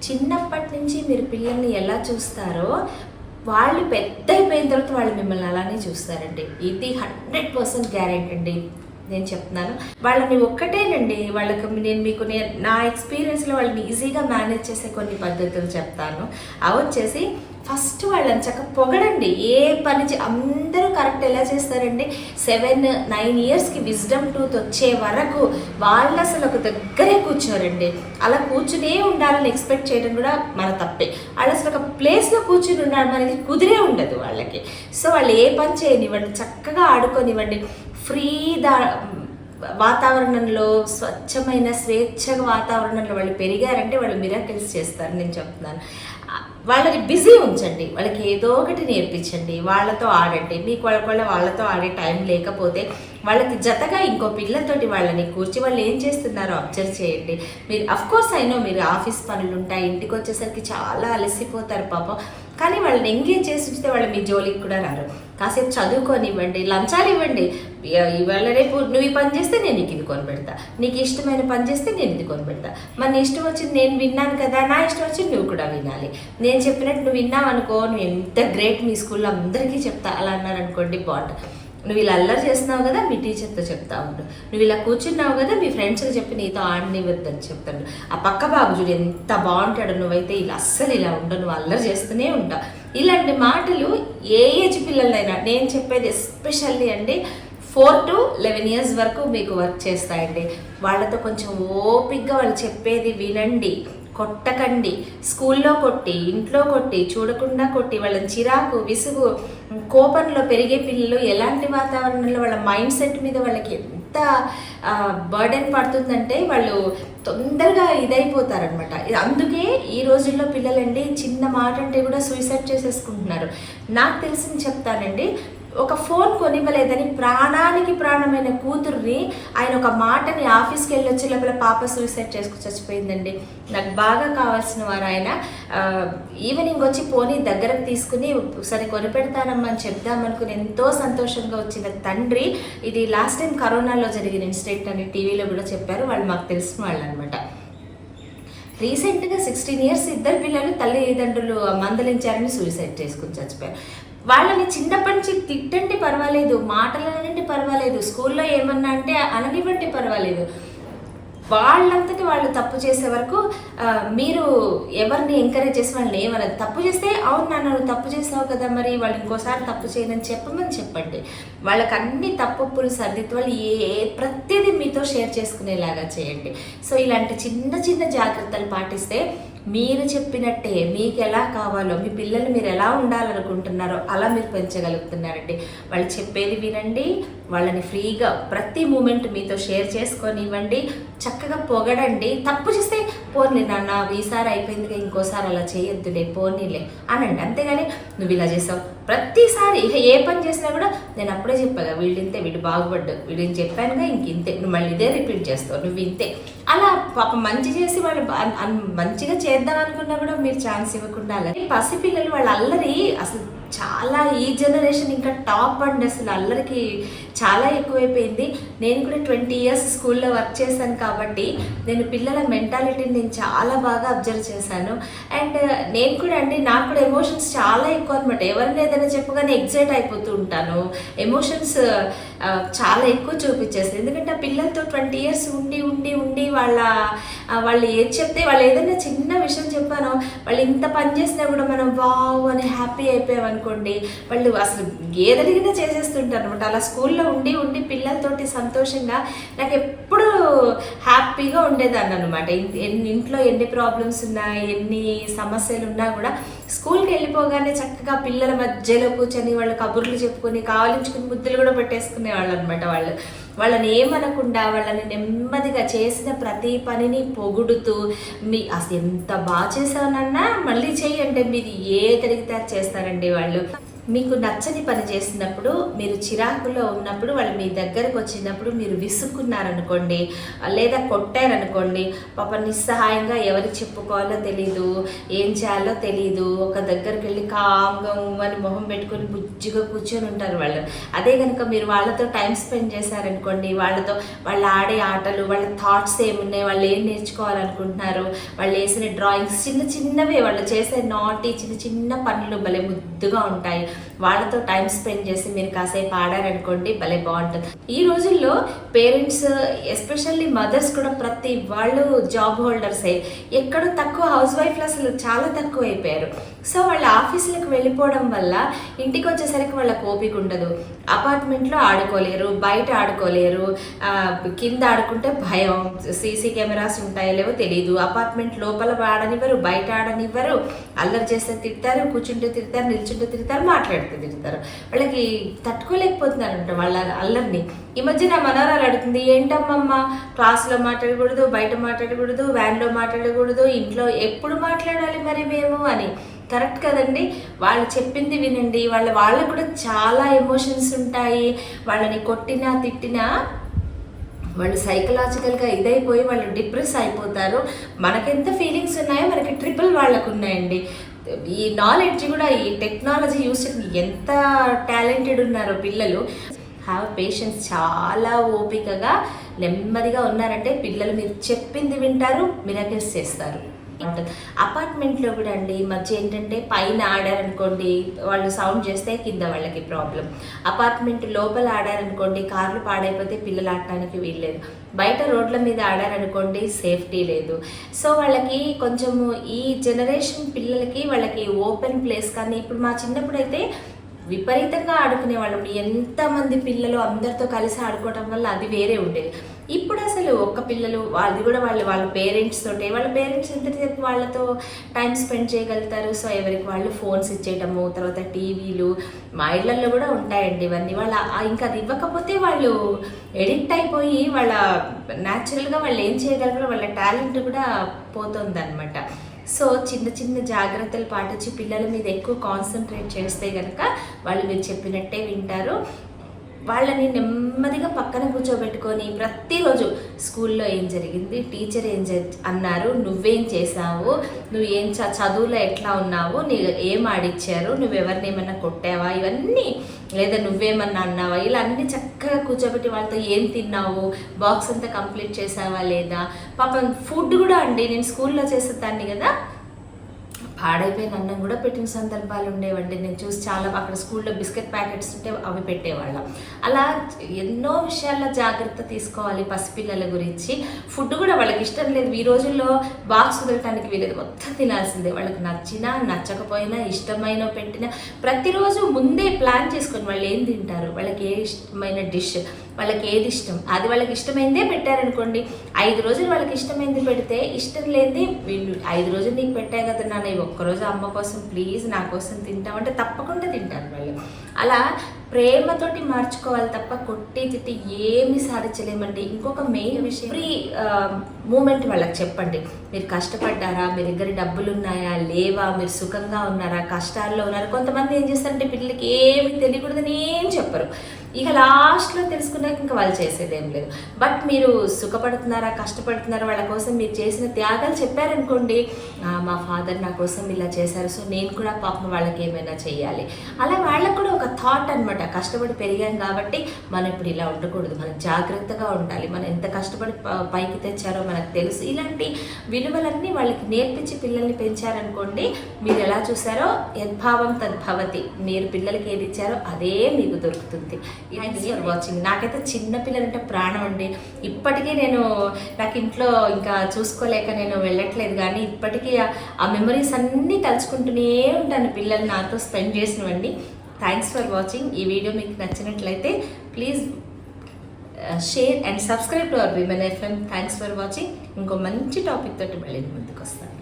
చిన్నప్పటి నుంచి మీరు పిల్లల్ని ఎలా చూస్తారో వాళ్ళు పెద్ద అయిపోయిన తర్వాత వాళ్ళు మిమ్మల్ని అలానే చూస్తారండి. ఇది 100% గ్యారెంటీ అండి. నేను చెప్తున్నాను, వాళ్ళని ఒక్కటేనండి, వాళ్ళకి నా ఎక్స్పీరియన్స్లో వాళ్ళని ఈజీగా మేనేజ్ చేసే కొన్ని పద్ధతులు చెప్తాను. అవి వచ్చేసి ఫస్ట్ వాళ్ళని చక్కగా పొగడండి. ఏ పని అందరూ కరెక్ట్ ఎలా చేస్తారండి, 7-9 ఇయర్స్కి విజ్డమ్ టూత్ వచ్చే వరకు వాళ్ళు అసలు ఒక దగ్గరే కూర్చోరండి. అలా కూర్చునే ఉండాలని ఎక్స్పెక్ట్ చేయడం కూడా మన తప్పే. వాళ్ళు అసలు ఒక ప్లేస్లో కూర్చుని ఉండడం అనేది కుదిరే ఉండదు వాళ్ళకి. సో వాళ్ళు ఏ పని చేయనివ్వండి, చక్కగా ఆడుకోనివ్వండి. ఫ్రీ వాతావరణంలో, స్వచ్ఛమైన స్వేచ్ఛగా వాతావరణంలో వాళ్ళు పెరిగారంటే వాళ్ళు మిరాకిల్స్ చేస్తారు. నేను చెప్తున్నాను, వాళ్ళని బిజీ ఉంచండి, వాళ్ళకి ఏదో ఒకటి నేర్పించండి, వాళ్ళతో ఆడండి. మీకు వాళ్ళతో ఆడే టైం లేకపోతే వాళ్ళకి జతగా ఇంకో పిల్లలతోటి వాళ్ళని కూర్చి వాళ్ళు ఏం చేస్తున్నారో అబ్జర్వ్ చేయండి. మీరు అఫ్కోర్స్ అయినో మీరు ఆఫీస్ పనులు ఉంటాయి, ఇంటికి వచ్చేసరికి చాలా అలసిపోతారు పాపం, కానీ వాళ్ళని ఎంగేజ్ చేసి ఉంచితే వాళ్ళు మీ జోలికి కూడా రారు. కాసేపు చదువుకొనివ్వండి, లంచాలు ఇవ్వండి. ఇవాళ రేపు నువ్వు ఈ పని చేస్తే నేను నీకు ఇది కొనిపెడతా, నీకు ఇష్టమైన పని చేస్తే నేను ఇది కొనిపెడతా. మరి నీ ఇష్టం వచ్చింది నేను విన్నాను కదా, నా ఇష్టం వచ్చింది నువ్వు కూడా వినాలి. నేను చెప్పినట్టు నువ్వు విన్నావు అనుకో, నువ్వు ఎంత గ్రేట్, మీ స్కూల్లో అందరికీ చెప్తా. అలా అన్నారనుకోండి బాగుంటుంది. నువ్వు ఇలా అల్లరి చేస్తున్నావు కదా, మీ టీచర్తో చెప్తా ఉండు. నువ్వు ఇలా కూర్చున్నావు కదా, మీ ఫ్రెండ్స్కి చెప్పి నీతో ఆడనివ్వద్దని చెప్తాడు. ఆ పక్క బాబు చూడు ఎంత బాగుంటాడు, నువ్వైతే ఇలా అస్సలు ఇలా ఉండవు, నువ్వు అల్లరి చేస్తూనే ఉంటావు. ఇలాంటి మాటలు ఏ ఏజ్ పిల్లలైనా నేను చెప్పేది ఎస్పెషల్లీ అండి 4 to 11 ఇయర్స్ వరకు మీకు వర్క్ చేస్తాయండి. వాళ్ళతో కొంచెం ఓపిక్గా వాళ్ళు చెప్పేది వినండి, కొట్టకండి. స్కూల్లో కొట్టి, ఇంట్లో కొట్టి, చూడకుండా కొట్టి, వాళ్ళని చిరాకు, విసుగు, కోపంలో పెరిగే పిల్లలు ఎలాంటి వాతావరణంలో వాళ్ళ మైండ్ సెట్ మీద వాళ్ళకి ఎంత బర్డెన్ పడుతుందంటే వాళ్ళు తొందరగా ఇదైపోతారనమాట. అందుకే ఈ రోజుల్లో పిల్లలండి చిన్న మాట అంటే కూడా సూసైడ్ చేసేసుకుంటున్నారు. నాకు తెలిసింది చెప్తానండి, ఒక ఫోన్ కొనివ్వలేదని ప్రాణానికి ప్రాణమైన కూతుర్ని ఆయన ఒక మాటని ఆఫీస్కి వెళ్ళొచ్చి లోపల పాప సూసైడ్ చేసుకుని చచ్చిపోయిందండి. నాకు బాగా కావాల్సిన వారు ఆయన ఈవినింగ్ వచ్చి పోనీ దగ్గరకు తీసుకుని సరే కొనిపెడతానమ్మా అని చెప్దామనుకుని ఎంతో సంతోషంగా వచ్చిన తండ్రి, ఇది లాస్ట్ టైం కరోనాలో జరిగిన ఇన్సిడెంట్ అని టీవీలో కూడా చెప్పారు. వాళ్ళు మాకు తెలిసిన వాళ్ళు అనమాట. రీసెంట్గా 16 ఇయర్స్ ఇద్దరు పిల్లలు తల్లిదండ్రులు మందలించారని సూసైడ్ చేసుకుని చచ్చిపోయారు. వాళ్ళని చిన్నప్పటి నుంచి తిట్టండి పర్వాలేదు, మాటలనండి పర్వాలేదు, స్కూల్లో ఏమన్నా అంటే అననివ్వండి పర్వాలేదు, వాళ్ళంతటి వాళ్ళు తప్పు చేసే వరకు మీరు ఎవరిని ఎంకరేజ్ చేసి వాళ్ళని ఏమన్నది. తప్పు చేస్తే అవును నాన్న నువ్వు తప్పు చేసావు కదా, మరి వాళ్ళు ఇంకోసారి తప్పు చేయనని చెప్పమని చెప్పండి. వాళ్ళకి అన్ని తప్పులు సర్దిద్దు వాళ్ళు ప్రతిదీ మీతో షేర్ చేసుకునేలాగా చేయండి. సో ఇలాంటి చిన్న చిన్న జాగ్రత్తలు పాటిస్తే మీరు చెప్పినట్టే మీకు ఎలా కావాలో, మీ పిల్లలు మీరు ఎలా ఉండాలనుకుంటున్నారో అలా మీరు పెంచగలుగుతున్నారండి. వాళ్ళు చెప్పేది వినండి, వాళ్ళని ఫ్రీగా ప్రతి మూమెంట్ మీతో షేర్ చేసుకొని ఇవ్వండి, చక్కగా పొగడండి. తప్పు చేస్తే పోన్లే నాన్న ఈసారి అయిపోయిందిగా ఇంకోసారి అలా చేయొద్దులే పోనీలే అనండి. అంతేగాని నువ్వు ఇలా చేసావు ప్రతిసారి ఏ పని చేసినా కూడా నేను అప్పుడే చెప్పాగా వీళ్ళింతే, వీడు బాగుపడ్డాడు, వీడిని చెప్పానుగా ఇంతే, నువ్వు మళ్ళీ ఇదే రిపీట్ చేస్తావు, నువ్వు ఇంతే. అలా పాప మంచి చేసి వాళ్ళు మంచిగా చేద్దాం అనుకున్నా కూడా మీరు ఛాన్స్ ఇవ్వకుండా. అలాగే పసిపిల్లలు వాళ్ళ అల్లరి అసలు చాలా ఈ జనరేషన్ ఇంకా టాప్ అండి, అసలు అల్లరికి చాలా ఎక్కువైపోయింది. నేను కూడా 20 ఇయర్స్ స్కూల్లో వర్క్ చేశాను కాబట్టి నేను పిల్లల మెంటాలిటీని నేను చాలా బాగా అబ్జర్వ్ చేశాను. అండ్ నేను కూడా అండి, నాకు కూడా ఎమోషన్స్ చాలా ఎక్కువ అనమాట. ఎవరిని ఏదైనా చెప్పగానే ఎగ్జైట్ అయిపోతూ ఉంటాను, ఎమోషన్స్ చాలా ఎక్కువ చూపించేస్తాను. ఎందుకంటే ఆ పిల్లలతో 20 ఇయర్స్ ఉండి ఉండి ఉండి వాళ్ళు ఏది చెప్తే, వాళ్ళు ఏదైనా చిన్న విషయం చెప్పానో వాళ్ళు ఇంత పని చేసినా కూడా మనం వావ్ అని హ్యాపీ అయిపోయాం అనుకోండి, వాళ్ళు అసలు ఏదడిగినా చేసేస్తుంటారు అనమాట. అలా స్కూల్లో ఉండి ఉండి పిల్లలతోటి సంతోషంగా నాకు ఎప్పుడు హ్యాపీగా ఉండేదాన్ని అనమాట. ఇంట్లో ఎన్ని ప్రాబ్లమ్స్ ఉన్నా, ఎన్ని సమస్యలు ఉన్నా కూడా స్కూల్కి వెళ్ళిపోగానే చక్కగా పిల్లల మధ్యలో కూర్చొని వాళ్ళు కబుర్లు చెప్పుకొని కావాలించుకుని ముద్దులు కూడా పెట్టేసుకునే వాళ్ళు అనమాట. వాళ్ళని ఏమనకుండా వాళ్ళని నెమ్మదిగా చేసిన ప్రతి పనిని పొగుడుతూ అసలు ఎంత బాగా చేసావనన్నా మళ్ళీ చెయ్యండి, మీరు ఏది అడిగితే అది చేస్తారండి వాళ్ళు. మీకు నచ్చని పని చేసినప్పుడు, మీరు చిరాకులో ఉన్నప్పుడు వాళ్ళు మీ దగ్గరకు వచ్చినప్పుడు మీరు విసుక్కున్నారనుకోండి, లేదా కొట్టారనుకోండి, పాప నిస్సహాయంగా ఎవరికి చెప్పుకోవాలో తెలీదు, ఏం చేయాలో తెలీదు, ఒక దగ్గరికి వెళ్ళి కామ్గా అని మొహం పెట్టుకొని బుజ్జిగా కూర్చొని ఉంటారు వాళ్ళు. అదే కనుక మీరు వాళ్ళతో టైం స్పెండ్ చేశారనుకోండి, వాళ్ళతో వాళ్ళు ఆడే ఆటలు, వాళ్ళ థాట్స్ ఏమున్నాయి, వాళ్ళు ఏం నేర్చుకోవాలనుకుంటున్నారు, వాళ్ళు వేసిన డ్రాయింగ్స్ చిన్న చిన్నవే, వాళ్ళు చేసే నాటి చిన్న చిన్న పనులు భలే ముద్దుగా ఉంటాయి. వాళ్ళతో టైం స్పెండ్ చేసి మీరు కాసేపు ఆడారనుకోండి, భలే బాగుంటుంది. ఈ రోజుల్లో పేరెంట్స్, ఎస్పెషల్లీ మదర్స్ కూడా ప్రతి వాళ్ళు జాబ్ హోల్డర్సే, ఎక్కడో తక్కువ హౌస్ వైఫ్లు అసలు చాలా తక్కువ అయిపోయారు. సో వాళ్ళ ఆఫీసులకు వెళ్ళిపోవడం వల్ల ఇంటికి వచ్చేసరికి వాళ్ళకి ఓపిక ఉండదు. అపార్ట్మెంట్లో ఆడుకోలేరు, బయట ఆడుకోలేరు, కింద ఆడుకుంటే భయం, సీసీ కెమెరాస్ ఉంటాయో లేవో తెలియదు, అపార్ట్మెంట్ లోపల ఆడనివ్వరు, బయట ఆడనివ్వరు, అల్లరి చేస్తే తిడతారు, కూర్చుంటే తిడతారు, నిల్చుంటే తిడతారు, మాట్లాడితే తిడతారు. వాళ్ళకి తట్టుకోలేకపోతున్నారంట వాళ్ళ అల్లరిని. ఈ మధ్య నా మనవరాలు అడుగుతుంది, ఏంటమ్మమ్మ క్లాస్లో మాట్లాడకూడదు, బయట మాట్లాడకూడదు, వ్యాన్లో మాట్లాడకూడదు, ఇంట్లో ఎప్పుడు మాట్లాడాలి మరి మేము అని. కరెక్ట్ కదండి. వాళ్ళు చెప్పింది వినండి. వాళ్ళకు కూడా చాలా ఎమోషన్స్ ఉంటాయి. వాళ్ళని కొట్టినా తిట్టినా వాళ్ళు సైకలాజికల్గా ఇదైపోయి వాళ్ళు డిప్రెస్ అయిపోతారు. మనకెంత ఫీలింగ్స్ ఉన్నాయో మనకి ట్రిపుల్ వాళ్ళకు ఉన్నాయండి. ఈ నాలెడ్జ్ కూడా, ఈ టెక్నాలజీ యూస్ ఎంత టాలెంటెడ్ ఉన్నారో పిల్లలు. హ్యావ్ పేషెన్స్, చాలా ఓపికగా నెమ్మదిగా ఉన్నారంటే పిల్లలు మీరు చెప్పింది వింటారు, మిరాకిల్స్ చేస్తారు. అపార్ట్మెంట్లో కూడా అండి ఈ మధ్య ఏంటంటే పైన ఆడారనుకోండి వాళ్ళు సౌండ్ చేస్తే కింద వాళ్ళకి ప్రాబ్లం. అపార్ట్మెంట్ లోపల ఆడారనుకోండి కార్లు పాడైపోతే పిల్లలు ఆడటానికి వీల్లేదు. బయట రోడ్ల మీద ఆడారనుకోండి సేఫ్టీ లేదు. సో వాళ్ళకి కొంచెము ఈ జనరేషన్ పిల్లలకి వాళ్ళకి ఓపెన్ ప్లేస్, కానీ ఇప్పుడు మా చిన్నప్పుడు అయితే విపరీతంగా ఆడుకునే వాళ్ళం. ఎంతమంది పిల్లలు అందరితో కలిసి ఆడుకోవడం వల్ల అది వేరే ఉండేది. ఇప్పుడు అసలు ఒక్క పిల్లలు, అది కూడా వాళ్ళ పేరెంట్స్ తోటే, వాళ్ళ పేరెంట్స్ ఎంతసేపు వాళ్ళతో టైం స్పెండ్ చేయగలుగుతారు. సో ఎవరికి వాళ్ళు ఫోన్స్ ఇచ్చేయటము, తర్వాత టీవీలు, మా ఇళ్లలో కూడా ఉంటాయండి ఇవన్నీ. ఇంకా అది ఇవ్వకపోతే వాళ్ళు ఎడిక్ట్ అయిపోయి వాళ్ళ న్యాచురల్గా వాళ్ళు ఏం చేయగలరో వాళ్ళ టాలెంట్ కూడా పోతుంది అనమాట. సో చిన్న చిన్న జాగ్రత్తలు పాటించి పిల్లల మీద ఎక్కువ కాన్సన్ట్రేట్ చేస్తే కనుక వాళ్ళు మీరు చెప్పినట్టే వింటారు. వాళ్ళని నెమ్మదిగా పక్కన కూర్చోబెట్టుకొని ప్రతిరోజు స్కూల్లో ఏం జరిగింది, టీచర్ ఏం అన్నారు, నువ్వేం చేసావు, నువ్వు ఏం చదువులో ఎట్లా ఉన్నావు, నీ ఏం ఆడిచ్చారు, నువ్వెవరిని ఏమన్నా కొట్టావా, ఇవన్నీ, లేదా నువ్వేమన్నా అన్నావా, ఇలా అన్నీ చక్కగా కూర్చోబెట్టి వాళ్ళతో ఏం తిన్నావు, బాక్స్ అంతా కంప్లీట్ చేసావా లేదా. పాపం ఫుడ్ కూడా అండి, నేను స్కూల్లో చేసేదాన్ని కదా, పాడైపోయిన అన్నం కూడా పెట్టిన సందర్భాలు ఉండేవండి. నేను చూసి చాలా, అక్కడ స్కూల్లో బిస్కెట్ ప్యాకెట్స్ ఉంటే అవి పెట్టేవాళ్ళం. అలా ఎన్నో విషయాల్లో జాగ్రత్త తీసుకోవాలి పసిపిల్లల గురించి. ఫుడ్ కూడా వాళ్ళకి ఇష్టం లేదు, ఈ రోజుల్లో బాక్స్ వదలటానికి వీలేదు, మొత్తం తినాల్సిందే. వాళ్ళకి నచ్చినా నచ్చకపోయినా ఇష్టమైన పెట్టినా ప్రతిరోజు ముందే ప్లాన్ చేసుకొని వాళ్ళు ఏం తింటారు, వాళ్ళకి ఏ ఇష్టమైన డిష్, వాళ్ళకి ఏది ఇష్టం, అది వాళ్ళకి ఇష్టమైందే పెట్టారనుకోండి. 5 రోజులు వాళ్ళకి ఇష్టమైంది పెడితే, ఇష్టం లేనిది వీళ్ళు 5 రోజులు నీకు పెట్టాయి కదా నాన్న, ఒక్కరోజు అమ్మ కోసం ప్లీజ్ నా కోసం తింటామంటే తప్పకుండా తింటారు వాళ్ళు. అలా ప్రేమతోటి మార్చుకోవాలి తప్ప కొట్టి తిట్టి ఏమి సాధించలేమండి. ఇంకొక మెయిన్ విషయం, ఫ్రీ మూమెంట్ వాళ్ళకి చెప్పండి. మీరు కష్టపడ్డారా, మీ దగ్గర డబ్బులు ఉన్నాయా లేవా, మీరు సుఖంగా ఉన్నారా, కష్టాల్లో ఉన్నారా. కొంతమంది ఏం చేస్తారంటే పిల్లలకి ఏమి తెలియకూడదని ఏం చెప్పరు, ఇక లాస్ట్లో తెలుసుకున్నాక ఇంకా వాళ్ళు చేసేది ఏం లేదు. బట్ మీరు సుఖపడుతున్నారా, కష్టపడుతున్నారా, వాళ్ళ కోసం మీరు చేసిన త్యాగాలు చెప్పారనుకోండి, మా ఫాదర్ నా కోసం ఇలా చేశారు, సో నేను కూడా పాపం వాళ్ళకి ఏమైనా చెయ్యాలి. అలా వాళ్ళకు కూడా ఒక థాట్ అనమాట. కష్టపడి పెరిగాం కాబట్టి మనం ఇప్పుడు ఇలా ఉండకూడదు, మనం జాగ్రత్తగా ఉండాలి, మనం ఎంత కష్టపడి పైకి తెచ్చారో మనకు తెలుసు. ఇలాంటి విలువలన్నీ వాళ్ళకి నేర్పించి పిల్లల్ని పెంచారనుకోండి, మీరు ఎలా చూసారో యద్భావం తద్భవతి, మీరు పిల్లలకి ఏది ఇచ్చారో అదే మీకు దొరుకుతుంది. Thanks for watching. నాకైతే చిన్న పిల్లలంటే ప్రాణం అండి. ఇప్పటికీ నాకు ఇంట్లో ఇంకా చూసుకోలేక నేను వెళ్ళట్లేదు, కానీ ఇప్పటికీ ఆ మెమరీస్ అన్నీ తలుచుకుంటూనే ఉంటాను పిల్లలు నాతో స్పెండ్ చేసినవండి. Thanks for watching. ఈ వీడియో మీకు నచ్చినట్లయితే please share and subscribe to our women FM. Thanks for watching. ఇంకో మంచి టాపిక్ తోటి మళ్ళీ ముందుకు వస్తాను.